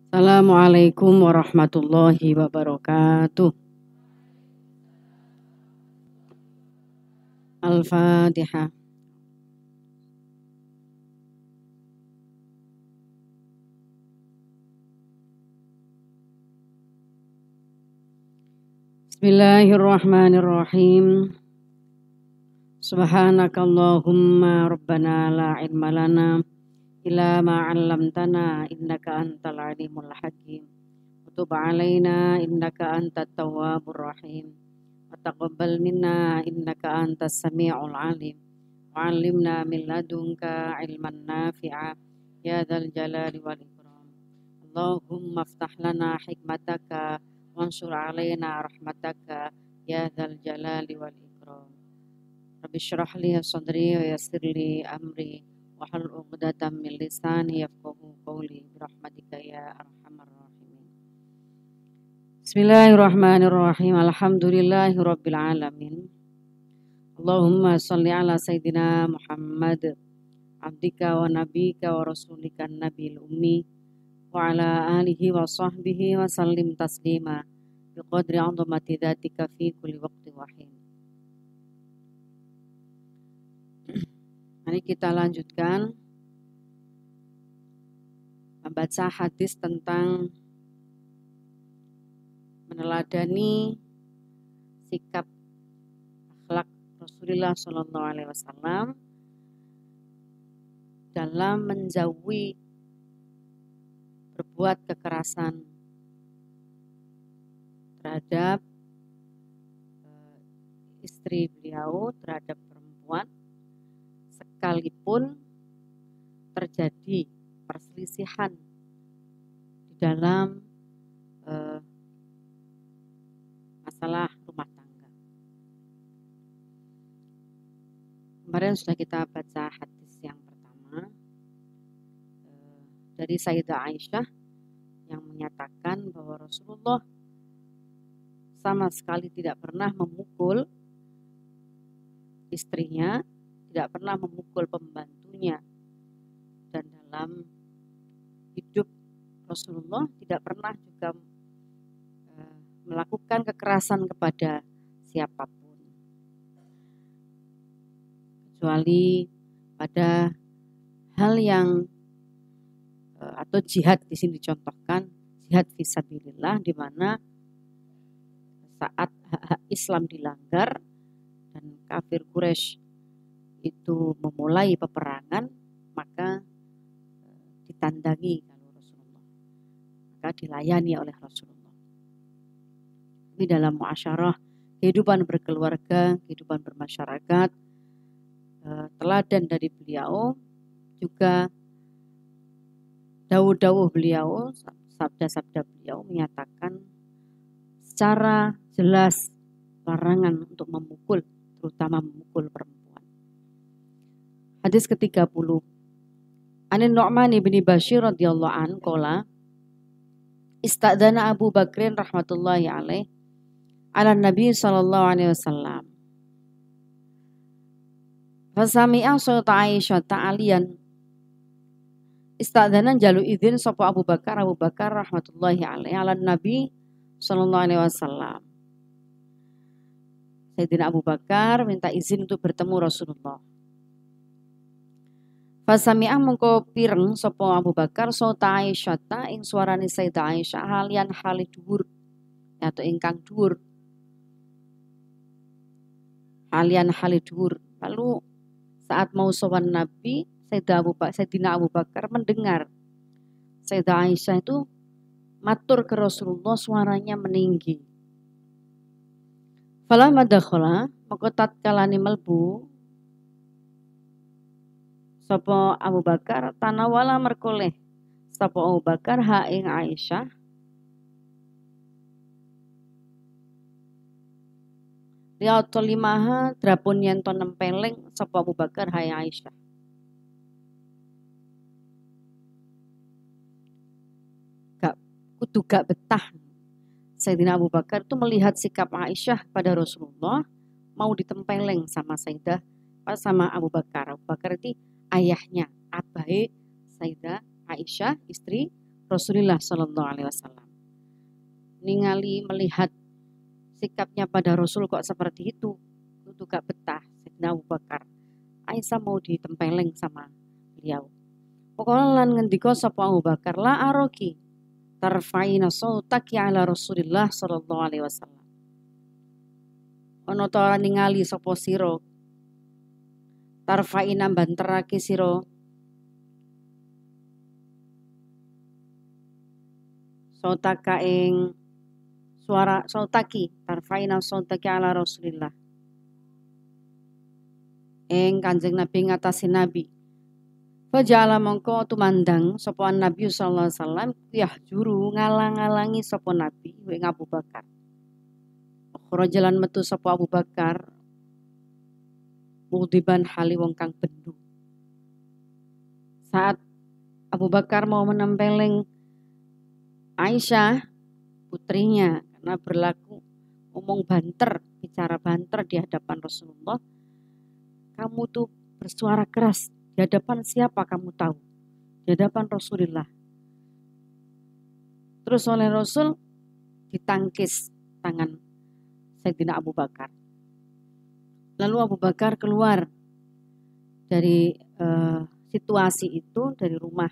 Assalamualaikum warahmatullahi wabarakatuh. Al-Fatihah. Bismillahirrahmanirrahim. Subhanakallahumma rabbana la ilma lana illa ma 'allamtana innaka antal alimul hakim. Wa tub 'alaina innaka antat tawwabur rahim. Wa taqabbal minna innaka antas samiul alim. Wa 'allimna min ladunka ilman nafi'a ya dzal jalali wal ikram. Allahumma aftah lana hikmataka wansur 'alaina rahmataka ya dzal jalali wal ikram. Rabbi shrah li sadri wa yassir li amri wahlul 'uqdatam min lisani yafqahu qawli birahmatika ya arhamar rahimin. Bismillahirrahmanirrahim. Alhamdulillahirabbil alamin. Allahumma shalli ala sayyidina Muhammad abdika wa nabika wa rasulika nabil ummi wa ala alihi wa sahbihi wa sallim taslima biqadri 'azamati dzatika fi kulli waqti wa hin. Mari kita lanjutkan membaca hadis tentang meneladani sikap akhlak Rasulullah SAW dalam menjauhi berbuat kekerasan terhadap istri beliau, terhadap perempuan, sekalipun terjadi perselisihan di dalam masalah rumah tangga. Kemarin sudah kita baca hadis yang pertama dari Sayyidah Aisyah yang menyatakan bahwa Rasulullah sama sekali tidak pernah memukul istrinya, tidak pernah memukul pembantunya, dan dalam hidup Rasulullah tidak pernah juga melakukan kekerasan kepada siapapun, kecuali pada hal yang atau jihad. Di sini dicontohkan jihad fisabilillah, di mana saat hak-hak Islam dilanggar dan kafir Quraisy itu memulai peperangan, maka ditandangi kalau Rasulullah, maka dilayani oleh Rasulullah. Ini dalam muasyarah, kehidupan berkeluarga, kehidupan bermasyarakat, teladan dari beliau, juga dawuh-dawuh beliau, sabda-sabda beliau menyatakan secara jelas larangan untuk memukul, terutama memukul perempuan. Hadis ke-30. Anin Nu'man bin Bashir radhiyallahu an qala istadzana Abu Bakrin rahmatullahi alaih ala Nabi sallallahu alaihi wasallam. Fasami'a sawta Aisyah ta'alian. Istadzana jalu izin sapa Abu Bakar rahmatullahi alaih ala Nabi sallallahu alaihi wasallam. Sayyidina Abu Bakar minta izin untuk bertemu Rasulullah. Fasami'ah mengko pireng sapa Abu Bakar sota Aisyah ta ing suarane Sayyidah Aisyah halian hali dhuwur atau ingkang dhuwur. Halian hali dhuwur. Lalu saat mau sowan Nabi, Sayyidina Abu Bakar mendengar Sayyidah Aisyah itu matur ke Rasulullah, suaranya meninggi. Falamma dakhala maka tatkalane melbu sapa Abu Bakar tanawala merkoleh sapa Abu Bakar ha ing Aisyah lihat limaha drapun yen to nempeleng sapa Abu Bakar ha ing Aisyah. Kudu gak betah Sayyidina Abu Bakar itu melihat sikap Aisyah pada Rasulullah mau ditempeleng sama sama Abu Bakar. Abu Bakar itu ayahnya, abai Sayyidah Aisyah, istri Rasulullah Shallallahu Alaihi Wasallam. Ningali melihat sikapnya pada Rasul kok seperti itu gak betah. Sayyidina Abu Bakar, Aisyah mau ditempeleng sama beliau. Pokoknya lan ngendika sapa Abu Bakar, la aroki tarfa'ina sautaki ala Rasulillah sallallahu alaihi wasallam. Ono to ningali sapa sira tarfa'ina banterake sira sautaka ing suara sautaki tarfa'ina sautaki ala Rasulillah ing Kanjeng Nabi ngatasi Nabi. Faja'ala mongko tumandang sapa Nabi sallallahu alaihi wasallam yahjuru ngalang-alangi sapa Nabi ing Abu Bakar. Jalan metu sapa Abu Bakar mudiban hali wong kang bendu. Saat Abu Bakar mau menempeleng Aisyah putrinya karena berlaku ngomong banter, bicara banter di hadapan Rasulullah. Kamu tuh bersuara keras. Di hadapan siapa kamu tahu? Di hadapan Rasulullah. Terus oleh Rasul ditangkis tangan Sayyidina Abu Bakar. Lalu Abu Bakar keluar dari situasi itu, dari rumah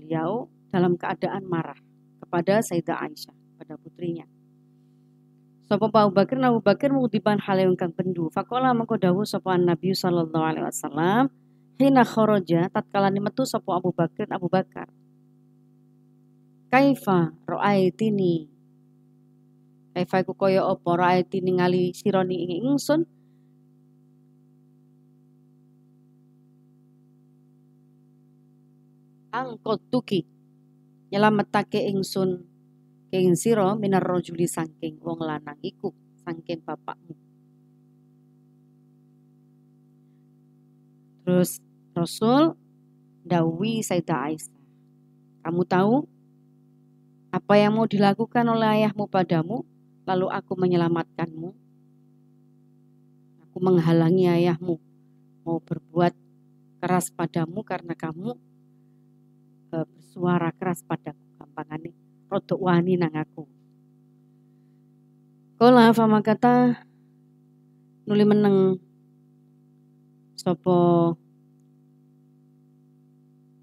beliau dalam keadaan marah kepada Sayyidah Aisyah, pada putrinya. Sapa Abu Bakar mudiban hale ingkang bendu. Faqala mengko dawuh sapa Nabi sallallahu alaihi wasallam, hina kharaja tatkala metu sapa Abu Bakar. Kaifa ra'aitini? Kaifa iku kaya apa ra'aitini ningali sirani ing ingsun? Angkotuki nyelametake ingsun ing sira minar rajuli saking wong lanang iku, saking bapakmu. Terus Rasul dawuhi Sayyidah Aisyah, kamu tahu apa yang mau dilakukan oleh ayahmu padamu, lalu aku menyelamatkanmu. Aku menghalangi ayahmu mau berbuat keras padamu karena kamu bersuara keras padaku. Gampangane rodok wani nang aku. Kala fama kata nuli meneng sapa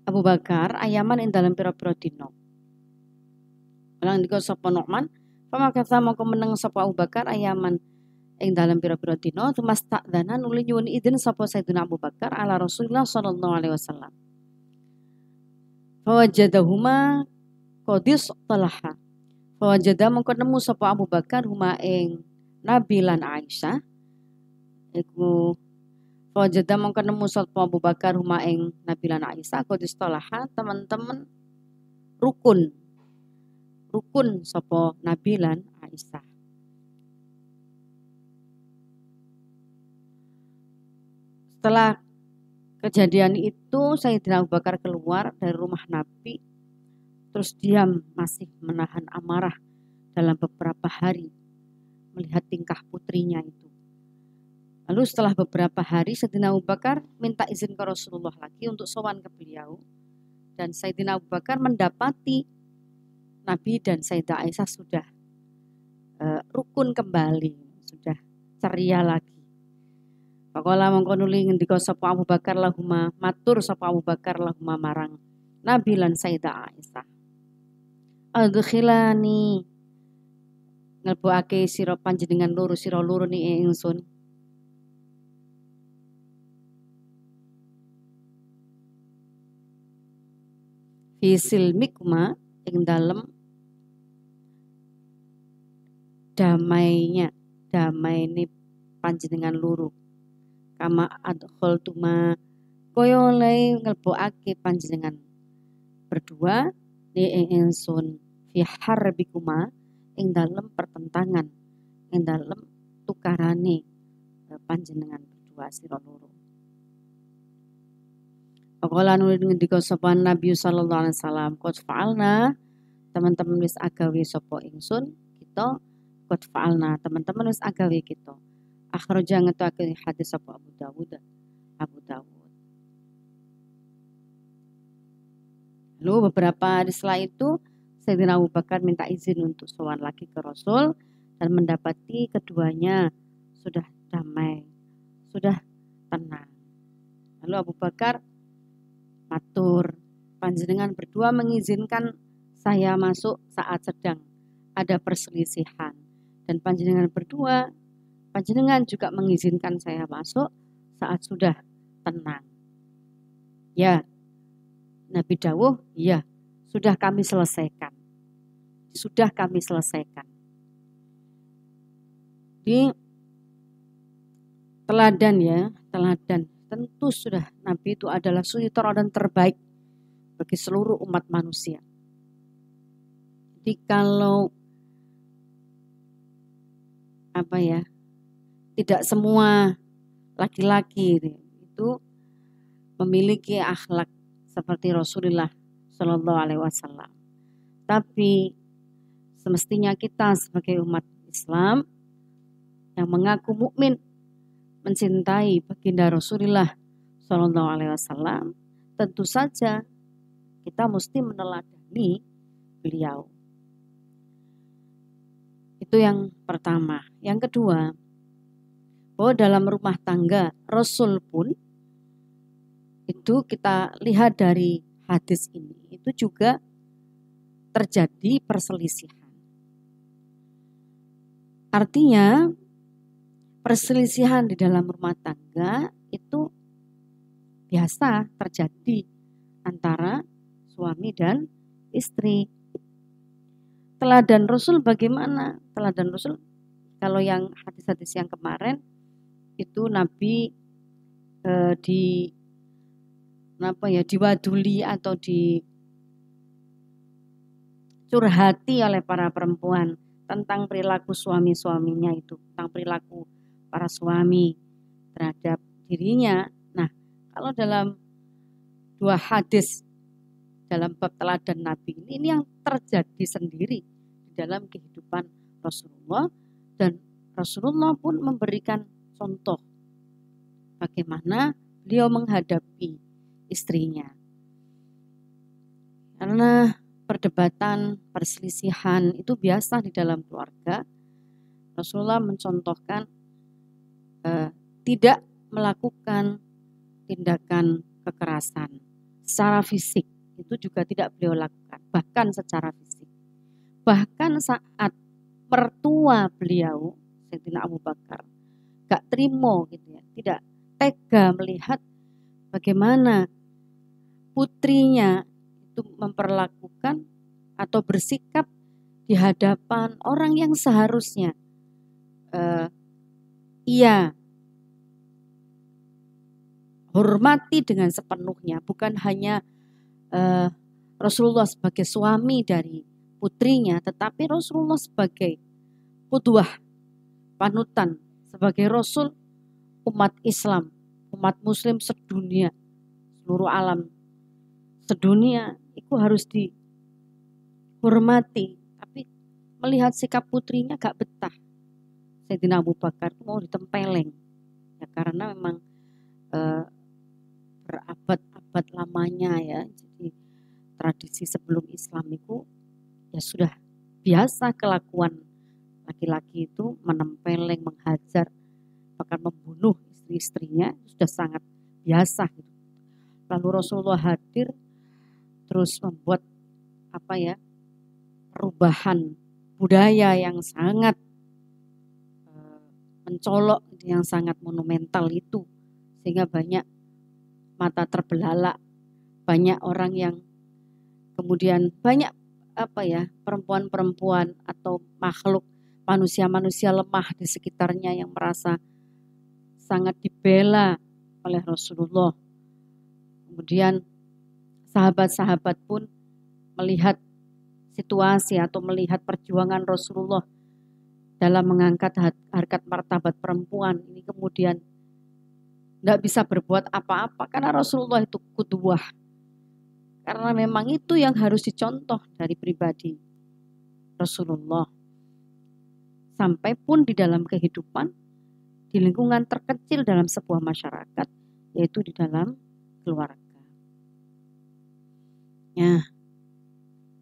Abu Bakar ayaman ing dalam pira-pira dina. Lan dika sapa Nu'man, fama kata mongko meneng sapa Abu Bakar ayaman ing dalam pira-pira dina, tumas takdana nuli nyuwun izin sapa Sayyidina Abu Bakar ala Rasulullah sallallahu alaihi wasallam. Fawajadahuma qadis talaha. Fawajada mongko nemu sapa Abu Bakar huma ing Nabi lan Aisyah. Iku fawajada mongko nemu sapa Abu Bakar huma ing Nabi lan Aisyah qadis talaha, teman-teman rukun sapa Nabi lan Aisyah. Setelah kejadian itu Sayyidina Abu Bakar keluar dari rumah Nabi, terus diam masih menahan amarah dalam beberapa hari melihat tingkah putrinya itu. Lalu setelah beberapa hari Sayyidina Abu Bakar minta izin ke Rasulullah lagi untuk sowan ke beliau, dan Sayyidina Abu Bakar mendapati Nabi dan Sayyidah Aisyah sudah rukun kembali, sudah ceria lagi. Pakola mongko nuli ngendika sapa Abu Bakar lahuma, matur sapa Abu Bakar lahuma marang Nabi lan Sayyidah Aisyah. Adkhilani ngelbuake sira panjenengan loro sira loro ni ingsun. Fisil mikma ing dalem damaine panjenengan loro. Kama adkhaltuma kaya oleh ngelbokake panjenengan berdua ni ingsun fi harbikuma ing dalem pertentangan, ing dalem tukarane panjenengan berdua sira loro. Pakola nuli ngendika sapa Nabi sallallahu alaihi wasallam, qad fa'alna, teman-teman wis agawe sapa ingsun, kita qad fa'alna, teman-teman wis agawe kita. Akhraja ngetake hadis sapa Abu Dawud. Lalu beberapa hari setelah itu Sayyidina Abu Bakar minta izin untuk sowan lagi ke Rasul dan mendapati keduanya sudah damai, sudah tenang. Lalu Abu Bakar matur, panjenengan berdua mengizinkan saya masuk saat sedang ada perselisihan, dan panjenengan juga mengizinkan saya masuk saat sudah tenang. Ya, Nabi dawuh, ya, sudah kami selesaikan. Di teladan. Tentu sudah Nabi itu adalah suri teladan terbaik bagi seluruh umat manusia. Jadi kalau tidak semua laki-laki itu memiliki akhlak seperti Rasulullah Shallallahu Alaihi Wasallam. Tapi semestinya kita sebagai umat Islam yang mengaku mukmin, mencintai baginda Rasulullah Shallallahu Alaihi Wasallam, tentu saja kita mesti meneladani beliau. Itu yang pertama. Yang kedua, bahwa dalam rumah tangga Rasul pun itu kita lihat dari hadis ini, itu juga terjadi perselisihan. Artinya perselisihan di dalam rumah tangga itu biasa terjadi antara suami dan istri. Teladan Rasul bagaimana? Teladan Rasul kalau yang hadis-hadis yang kemarin itu Nabi diwaduli atau dicurhati oleh para perempuan tentang perilaku suami-suaminya itu, tentang perilaku para suami terhadap dirinya. Nah, kalau dalam dua hadis dalam bab teladan Nabi ini yang terjadi sendiri di dalam kehidupan Rasulullah, dan Rasulullah pun memberikan contoh bagaimana beliau menghadapi istrinya. Karena perdebatan, perselisihan itu biasa di dalam keluarga. Rasulullah mencontohkan tidak melakukan tindakan kekerasan secara fisik, itu juga tidak beliau lakukan, bahkan secara fisik. Bahkan saat mertua beliau, Sayyidina Abu Bakar, gak terima gitu ya, tidak tega melihat bagaimana putrinya itu memperlakukan atau bersikap di hadapan orang yang seharusnya ia hormati dengan sepenuhnya, bukan hanya Rasulullah sebagai suami dari putrinya, tetapi Rasulullah sebagai qudwah, panutan, sebagai Rasul umat Islam, umat Muslim sedunia, seluruh alam sedunia itu harus dihormati. Tapi melihat sikap putrinya gak betah, Sayyidina Abu Bakar mau ditempeleng ya, karena memang berabad-abad lamanya ya. Jadi tradisi sebelum Islam itu ya sudah biasa kelakuan laki-laki itu menempeleng, menghajar, bahkan membunuh istri-istrinya, sudah sangat biasa gitu. Lalu Rasulullah hadir terus membuat perubahan budaya yang sangat mencolok, yang sangat monumental itu, sehingga banyak mata terbelalak, banyak orang yang kemudian banyak perempuan-perempuan atau makhluk manusia-manusia lemah di sekitarnya yang merasa sangat dibela oleh Rasulullah. Kemudian sahabat-sahabat pun melihat situasi atau melihat perjuangan Rasulullah dalam mengangkat harkat martabat perempuan ini, kemudian tidak bisa berbuat apa-apa karena Rasulullah itu qudwah. Karena memang itu yang harus dicontoh dari pribadi Rasulullah. Sampai pun di dalam kehidupan, di lingkungan terkecil dalam sebuah masyarakat, yaitu di dalam keluarga. Ya,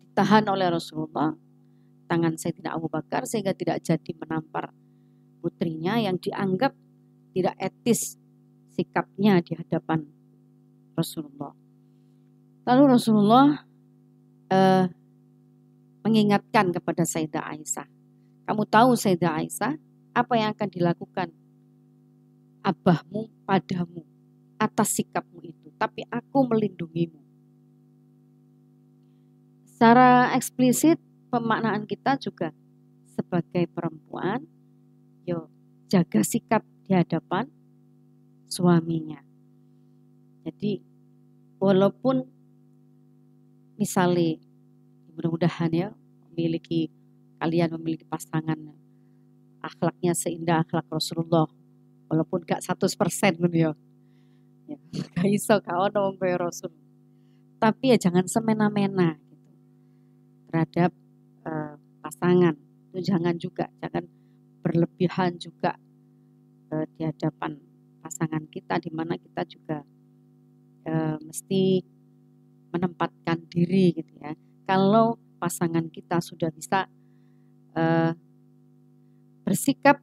ditahan oleh Rasulullah tangan Sayyidina Abu Bakar sehingga tidak jadi menampar putrinya yang dianggap tidak etis sikapnya di hadapan Rasulullah. Lalu Rasulullah mengingatkan kepada Sayyidah Aisyah, kamu tahu Sayyidah Aisyah apa yang akan dilakukan abahmu padamu atas sikapmu itu, tapi aku melindungimu. Secara eksplisit pemaknaan kita juga sebagai perempuan, yo jaga sikap di hadapan suaminya. Jadi walaupun misalnya mudah-mudahan ya kalian memiliki pasangan akhlaknya seindah akhlak Rasulullah, walaupun gak 100% gitu ya. Gak iso gak ono wong kaya Rasul. Tapi ya jangan semena-mena gitu terhadap pasangan. Itu jangan berlebihan juga di hadapan pasangan kita, di mana kita juga mesti menempatkan diri gitu ya. Kalau pasangan kita sudah bisa bersikap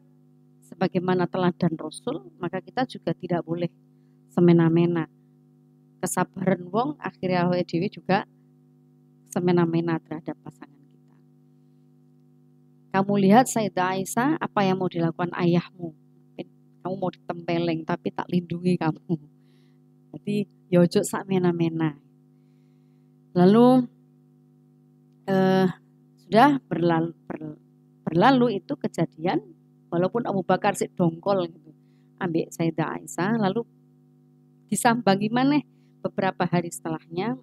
sebagaimana teladan Rasul, maka kita juga tidak boleh semena-mena. Kesabaran wong akhirnya awake dhewe juga semena-mena terhadap pasangan kita. Kamu lihat Sayyidah Aisyah, apa yang mau dilakukan ayahmu? Kamu mau ditempeleng tapi tak lindungi kamu. Jadi yojok sak mena-mena. Lalu sudah berlalu itu kejadian, walaupun Abu Bakar sik dongkol gitu, ambek Sayyidah Aisyah, lalu disambangi maneh beberapa hari setelahnya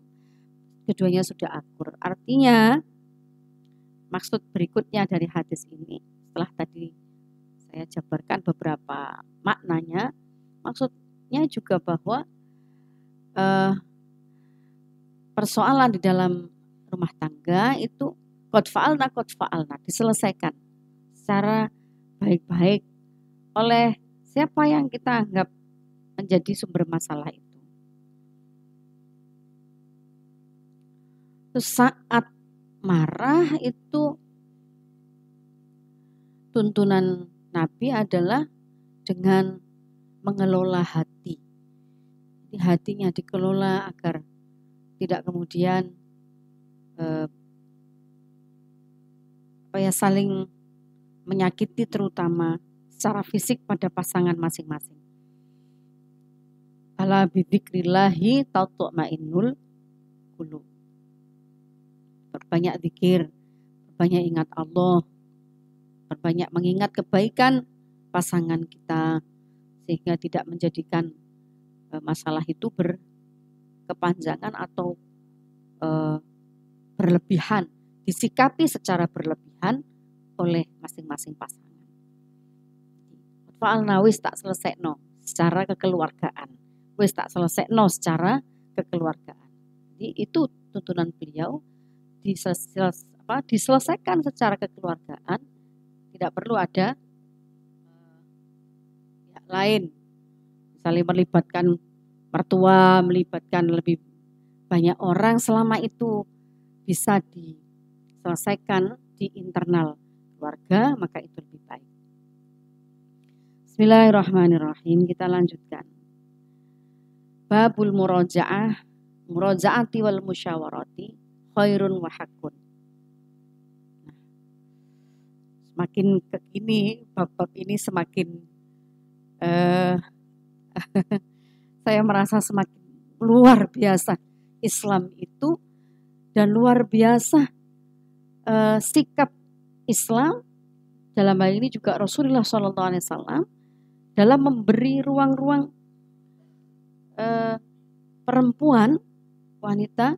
keduanya sudah akur. Artinya maksud berikutnya dari hadis ini, setelah tadi saya jabarkan beberapa maknanya, maksudnya juga bahwa persoalan di dalam rumah tangga itu qad fa'alna diselesaikan secara baik-baik oleh siapa yang kita anggap menjadi sumber masalah itu. Terus saat marah itu tuntunan Nabi adalah dengan mengelola hati. Jadi hatinya dikelola agar tidak kemudian saling menyakiti, terutama secara fisik pada pasangan masing-masing. Ala bidzikrillahi tatma'innul qulub. Perbanyak zikir, perbanyak ingat Allah, perbanyak mengingat kebaikan pasangan kita sehingga tidak menjadikan masalah itu berkepanjangan atau berlebihan, disikapi secara berlebihan oleh masing-masing pasangan. Fa'alna wis tak selesaino secara kekeluargaan, wis tak selesaino secara kekeluargaan. Jadi itu tuntunan beliau, diselesaikan secara kekeluargaan, tidak perlu ada pihak lain, misalnya melibatkan mertua, melibatkan lebih banyak orang, selama itu bisa diselesaikan di internal keluarga, maka itu lebih baik. Bismillahirrahmanirrahim, kita lanjutkan. Babul murajaati wal musyawarati khairun wa haqqun. Semakin kekini, bab-bab ini semakin saya merasa semakin luar biasa Islam itu, dan luar biasa sikap Islam dalam hal ini juga Rasulullah SAW dalam memberi ruang-ruang perempuan, wanita,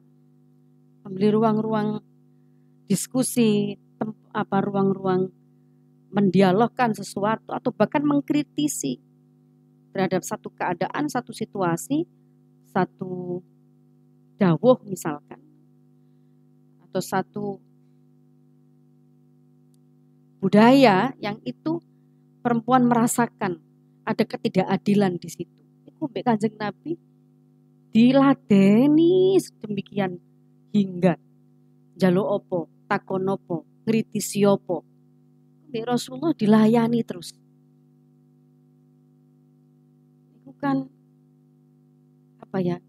memberi ruang-ruang diskusi, ruang-ruang mendialogkan sesuatu atau bahkan mengkritisi terhadap satu keadaan, satu situasi, satu dawuh misalkan, atau satu budaya yang itu perempuan merasakan ada ketidakadilan di situ. Itu mbek Kanjeng Nabi diladeni sedemikian hingga njaluk opo, takon opo, ngritisi opo. Mbek Rasulullah dilayani terus. Itu kan apa ya?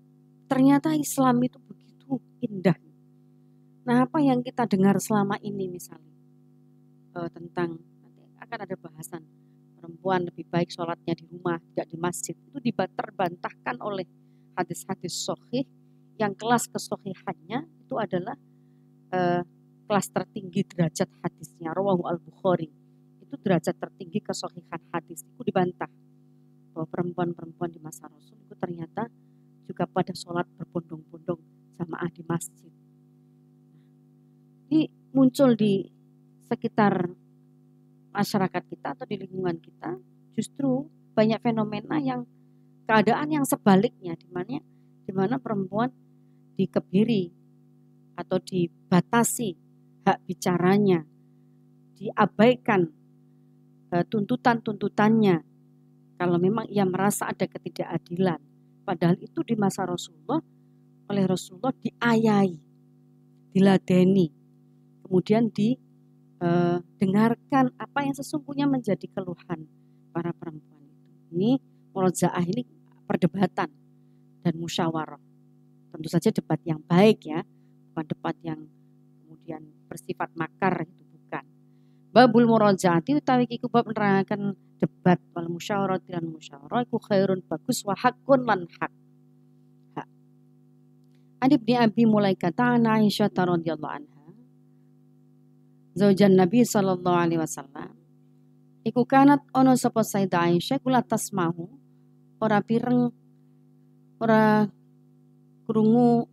Ternyata Islam itu begitu indah. Nah, apa yang kita dengar selama ini misalnya tentang nanti akan ada bahasan perempuan lebih baik sholatnya di rumah tidak di masjid, itu terbantahkan oleh hadis-hadis sahih yang kelas kesohihannya itu adalah kelas tertinggi derajat hadisnya, rawahu al-Bukhari. Itu derajat tertinggi kesohihan hadis. Itu dibantah bahwa perempuan-perempuan di masa Rasul itu ternyata juga pada sholat berbondong-bondong jamaah di masjid. Ini muncul di sekitar masyarakat kita atau di lingkungan kita justru banyak fenomena yang keadaan yang sebaliknya, di mana perempuan dikebiri atau dibatasi hak bicaranya, diabaikan tuntutan-tuntutannya kalau memang ia merasa ada ketidakadilan. Padahal itu di masa Rasulullah oleh Rasulullah diayai, diladeni, kemudian dengarkan apa yang sesungguhnya menjadi keluhan para perempuan itu. Ini murojaah ini perdebatan dan musyawarah. Tentu saja debat yang baik ya, bukan debat yang kemudian bersifat makar, itu bukan. Babul murojaati utawi iku bab nerangkan debat wal musyawarah lan musyawarah iku khairun bagus wa haqqun lan hak. Ani bin Abi Mulaikah ta'ana Aisyah radhiyallahu anha zaujan Nabi sallallahu alaihi wasallam iku kanat ono sapa Sayyidah Aisyah kula tasmahu ora pireng ora krungu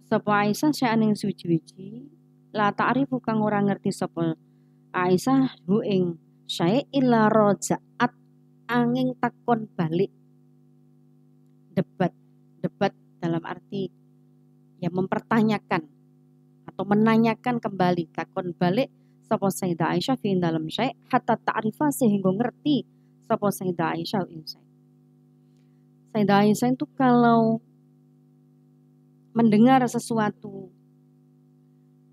sapa Aisyah saening suci-suci la ta'rifu kang ora ngerti sapa Aisyah hu ing syai illa rojaat angin takon balik. Debat dalam arti ya mempertanyakan atau menanyakan kembali, takon balik sapa Sayyidah Aisyah fi dalam syai hatta ta'rifa sehingga ngerti sapa Sayyidah Aisyah insai. Sayyidah Aisyah itu kalau mendengar sesuatu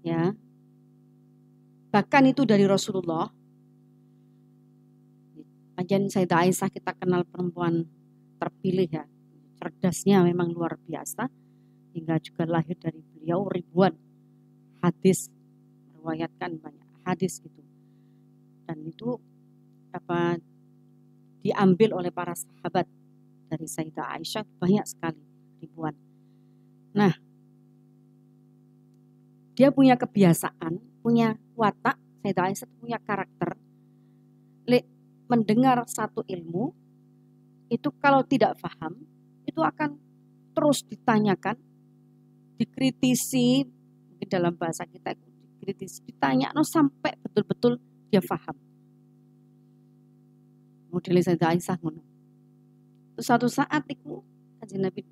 ya bahkan itu dari Rasulullah. Ajan Sayyidah Aisyah kita kenal perempuan terpilih ya, cerdasnya memang luar biasa hingga juga lahir dari beliau ribuan hadis, meriwayatkan banyak hadis gitu. Dan itu diambil oleh para sahabat dari Sayyidah Aisyah banyak sekali, ribuan. Nah, dia punya kebiasaan, punya watak, Sayyidah Aisyah punya karakter. Mendengar satu ilmu itu kalau tidak paham itu akan terus ditanyakan, dikritisi, mungkin dalam bahasa kita dikritisi, ditanya sampai betul-betul dia paham. Modelnya Sayyidah Aisyah ngono. Terus suatu saat itu Kanjeng Nabi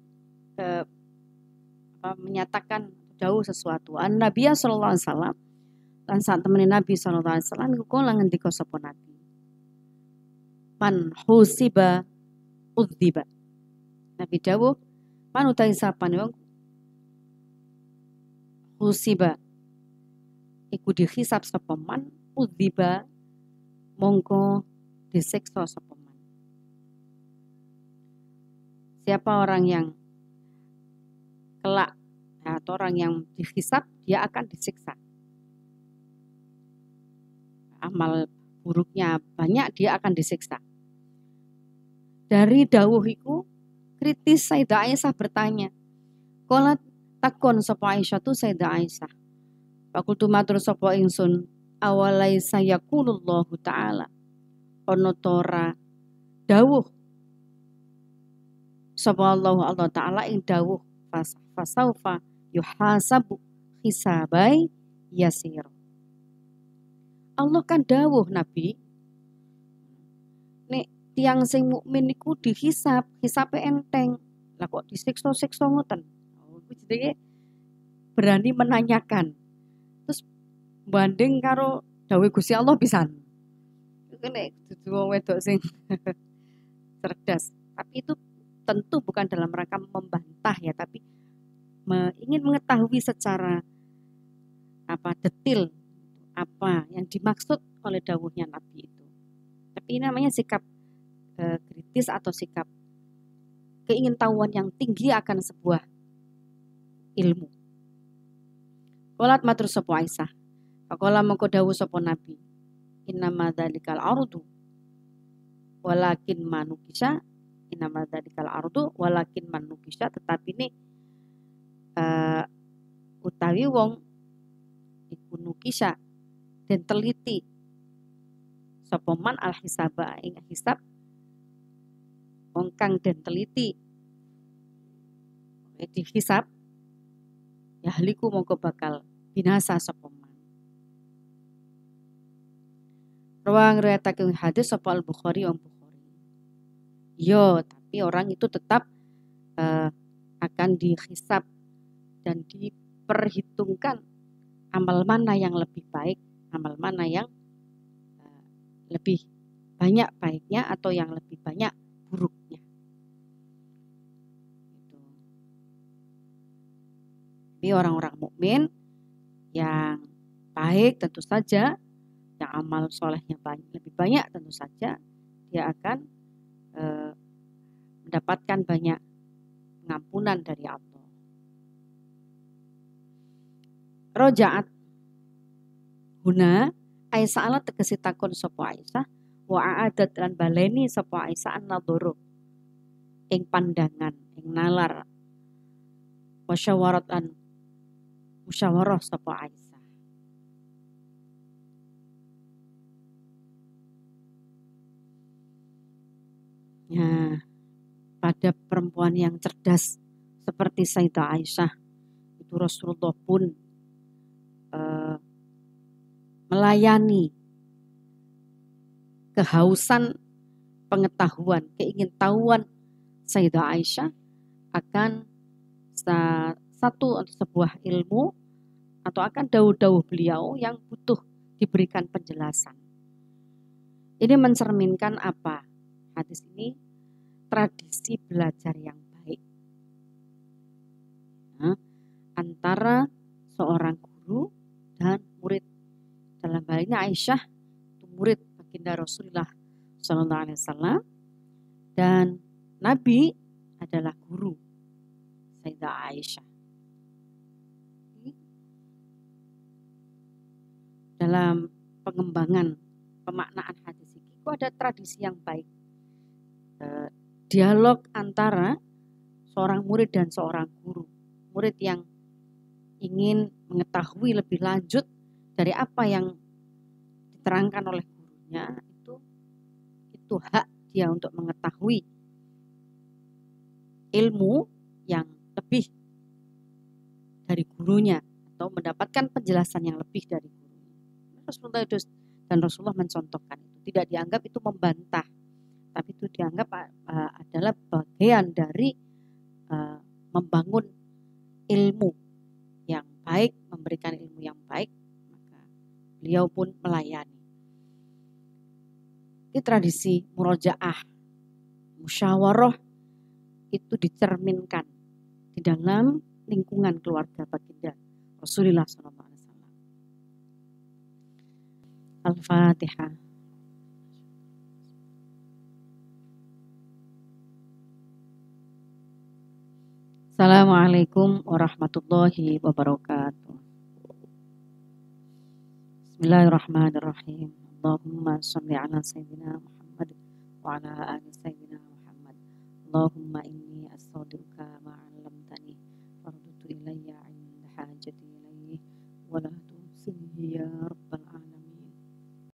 menyatakan dawuh sesuatu. Nabi sallallahu alaihi wasallam lan saat temenin Nabi sallallahu alaihi wasallam iku kala ngendika sapa Nabi. Man husiba udziba. Nabi dawuh man utawi sapane wong husiba iku dihisab sapa man udziba mongko disiksa sapa man. Siapa orang yang kelak atau orang yang dihisab dia akan disiksa. Amal buruknya banyak dia akan disiksa. Dari dawuh iku kritis Sayyidah Aisyah bertanya. Qalat takon sapa Aisyah tu Sayyidah Aisyah. Fakultu matur sapa ingsun awalaisa yaqulullahu ta'ala. Ono tora dawuh sapa Allah Ta'ala ing dawuh fasaufa yuhasabu hisabai yasir. Allah kan dawuh Nabi nek tiang sing mukmin iku dihisab, hisabe enteng. Lah kok disiksa-siksa ngoten. Jadi berani menanyakan. Terus banding karo dawuh Gusti Allah pisan. Iku nek dudu wong wedok sing cerdas. Tapi itu tentu bukan dalam rangka membantah ya, tapi ingin mengetahui secara apa detil apa yang dimaksud oleh dawuhnya Nabi itu. Tapi ini namanya sikap kritis atau sikap keingintahuan yang tinggi akan sebuah ilmu. Qalat matur sapa Aisyah. Faqala mengko dawuh sapa Nabi. Innama dzalikal ardu walakin manukisha. Innama dzalikal ardu walakin manukisha, tetapi ini utawi wong iku nukisha dan teliti sapa man al hisaba ing hisab wong kang den teliti di hisab yahliku mongko bakal binasa sapa man. Rawang riwayatake hadis sapa Al Bukhari wong Bukhari. Yo, tapi orang itu tetap akan dihisab dan diperhitungkan amal mana yang lebih baik, amal mana yang lebih banyak baiknya atau yang lebih banyak buruknya. Jadi orang-orang mukmin yang baik tentu saja, yang amal solehnya lebih banyak tentu saja dia akan mendapatkan banyak pengampunan dari Allah. Rojaat huna Aisyah ala tegesi takon sapa Aisyah wa aadat lan baleni sapa Aisyah an-nadhuru ing pandangan ing nalar musyawarah sapa Aisyah. Ya, pada perempuan yang cerdas seperti Sayyidah Aisyah itu Rasulullah pun melayani kehausan pengetahuan, keingintahuan Sayyidah Aisyah akan sebuah ilmu atau akan dawuh-dawuh beliau yang butuh diberikan penjelasan. Ini mencerminkan apa? Hadis ini tradisi belajar yang baik antara seorang guru dan murid. Dalam hal ini Aisyah itu murid baginda Rasulullah Sallallahu Alaihi Wasallam dan Nabi adalah guru Sayyidah Aisyah. Dalam pengembangan pemaknaan hadis ini itu ada tradisi yang baik, dialog antara seorang murid dan seorang guru. Murid yang ingin mengetahui lebih lanjut dari apa yang diterangkan oleh gurunya, itu hak dia untuk mengetahui ilmu yang lebih dari gurunya atau mendapatkan penjelasan yang lebih dari gurunya. Rasulullah mencontohkan itu, tidak dianggap itu membantah, tapi itu dianggap adalah bagian dari membangun ilmu yang baik, memberikan ilmu yang baik, maka beliau pun melayani. Ini tradisi murojaah, musyawarah itu dicerminkan di dalam lingkungan keluarga baginda Rasulullah SAW. Al-Fatihah. Assalamualaikum warahmatullahi wabarakatuh. Bismillahirrahmanirrahim. Allahumma sholli ala sayyidina Muhammad wa ala ali sayyidina Muhammad. Allahumma inni astaudiruka ma 'allamtani fardutu ilayya 'inda hajati ilayhi wa la tusnihi ya